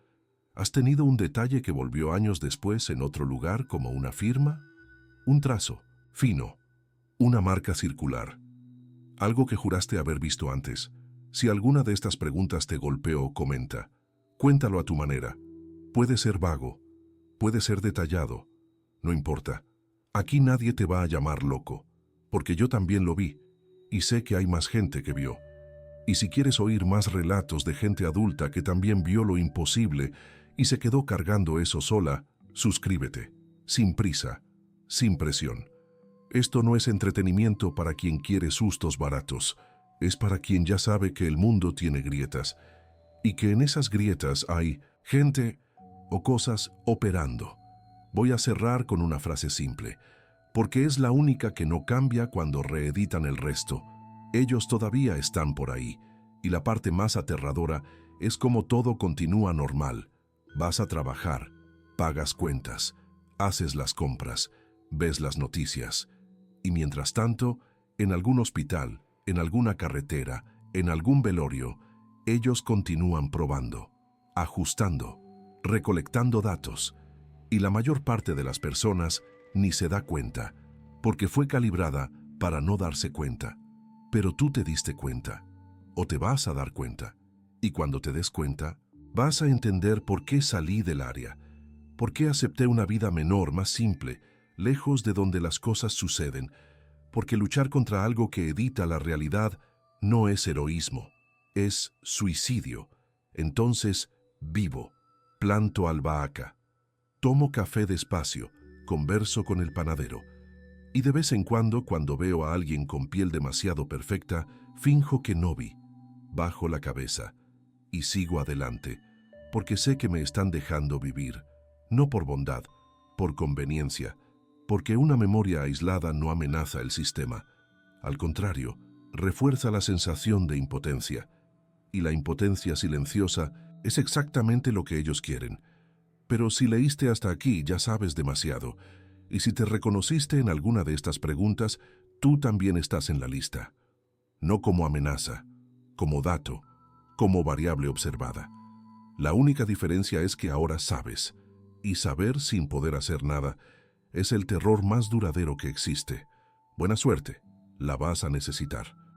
¿Has tenido un detalle que volvió años después en otro lugar como una firma? Un trazo, fino, una marca circular. Algo que juraste haber visto antes. Si alguna de estas preguntas te golpeó, comenta. Cuéntalo a tu manera. Puede ser vago, puede ser detallado. No importa. Aquí nadie te va a llamar loco, porque yo también lo vi, y sé que hay más gente que vio. Y si quieres oír más relatos de gente adulta que también vio lo imposible y se quedó cargando eso sola, suscríbete, sin prisa, sin presión. Esto no es entretenimiento para quien quiere sustos baratos, es para quien ya sabe que el mundo tiene grietas y que en esas grietas hay gente o cosas operando. Voy a cerrar con una frase simple, porque es la única que no cambia cuando reeditan el resto. Ellos todavía están por ahí, y la parte más aterradora es como todo continúa normal. Vas a trabajar, pagas cuentas, haces las compras, ves las noticias, y mientras tanto, en algún hospital, en alguna carretera, en algún velorio, ellos continúan probando, ajustando, recolectando datos, y la mayor parte de las personas ni se da cuenta, porque fue calibrada para no darse cuenta. Pero tú te diste cuenta, o te vas a dar cuenta, y cuando te des cuenta, vas a entender por qué salí del área, por qué acepté una vida menor, más simple, lejos de donde las cosas suceden, porque luchar contra algo que edita la realidad no es heroísmo, es suicidio. Entonces, vivo, planto albahaca, tomo café despacio, converso con el panadero, y de vez en cuando veo a alguien con piel demasiado perfecta, finjo que no vi, bajo la cabeza y sigo adelante, porque sé que me están dejando vivir, no por bondad, por conveniencia, porque una memoria aislada no amenaza el sistema. Al contrario, refuerza la sensación de impotencia, y la impotencia silenciosa es exactamente lo que ellos quieren. Pero si leíste hasta aquí, ya sabes demasiado. Y si te reconociste en alguna de estas preguntas, tú también estás en la lista. No como amenaza, como dato, como variable observada. La única diferencia es que ahora sabes. Y saber sin poder hacer nada es el terror más duradero que existe. Buena suerte, la vas a necesitar.